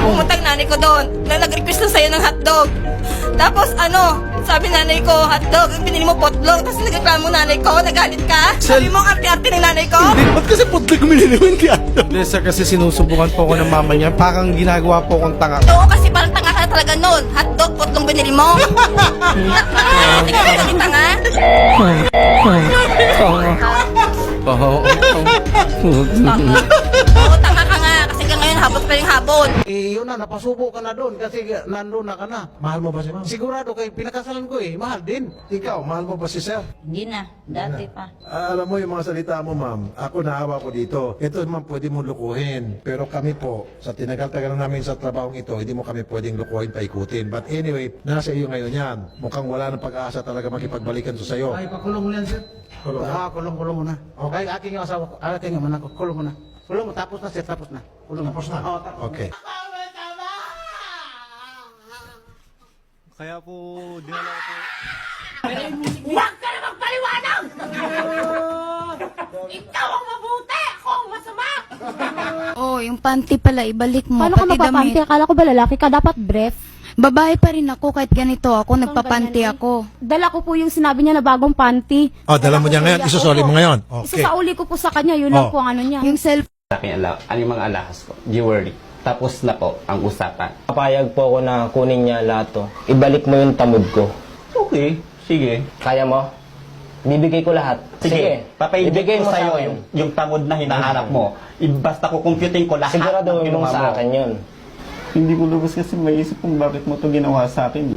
pumunta yung nanay ko doon na nag-request na sa'yo ng hotdog. Tapos sabi nanay ko, hotdog, binili mo potlog. Tapos nagreklamo nanay ko, nagalit ka. Sabi mo, arte-arte ng nanay ko. Hindi, ba't kasi putlog minili mo hindi ato? Hindi sir, kasi sinusubukan po ako ng mama niya. Parang ginagawa po akong tanga. Oo, kasi parang tanga ka talaga noon. Hotdog, potlong binili mo. Tingnan ka ng tanga. Tanga. Oo, tanga ka nga. Kasi hanggang ngayon, habot pa yung habon. Yun na, napasubo ka na doon kasi nandun na ka na. Mahal mo ba si ma'am? Sigurado kay pinakasalan ko mahal din. Ikaw, mahal mo ba si sir? Hindi na, dati pa. Alam mo yung mga salita mo, ma'am. Ako naawa ko dito. Ito, ma'am, pwede mo lukuhin. Pero kami po, sa tinagal-tagal namin sa trabahong ito, hindi mo kami pwedeng lukuhin, paikutin. But anyway, nasa iyo ngayon yan. Mukhang wala ng pag-asa talaga makipagbalikan to sa'yo. Ay, pakulong mo yan, sir. Kulong na? Kulong mo na. Okay. Ay, aking yung asawa ko. Aking yung anak ko. Kulong mo na. Kulong mo, tapos na, sir, tapos na. Kulong Tapos na? Oo, tapos. Okay. Kaya po, dinala ko po. Huwag ka na magpaliwanag! Ikaw ang mabuti! Ako ang masama! Oh, yung panty pala, ibalik mo. Paano ka pati magpapanty? damit. Akala ko ba lalaki ka? Dapat brief. Babae pa rin ako kahit ganito ako, nagpapanty ako. Dala ko po yung sinabi niya na bagong panty. Dala mo niya ngayon. Isusoli mo ngayon. Okay. Isasauli ko po sa kanya. Yun lang Oh. po ang ano niya. Yung cellphone Yung mga alahas ko, jewelry. Tapos na po ang usapan. Papayag po ako na kunin niya lahat to. Ibalik mo yung tamod ko. Okay, sige. Kaya mo? Bibigay ko lahat. Sige, papaindig ibigay ko mo sa sa'yo akin. yung tamod na hinahanap mo. Basta ko computing ko lahat Sigurado ng mo ginawa sa akin yun. Hindi ko lubos kasi maisip kung bakit mo to ginawa sa akin.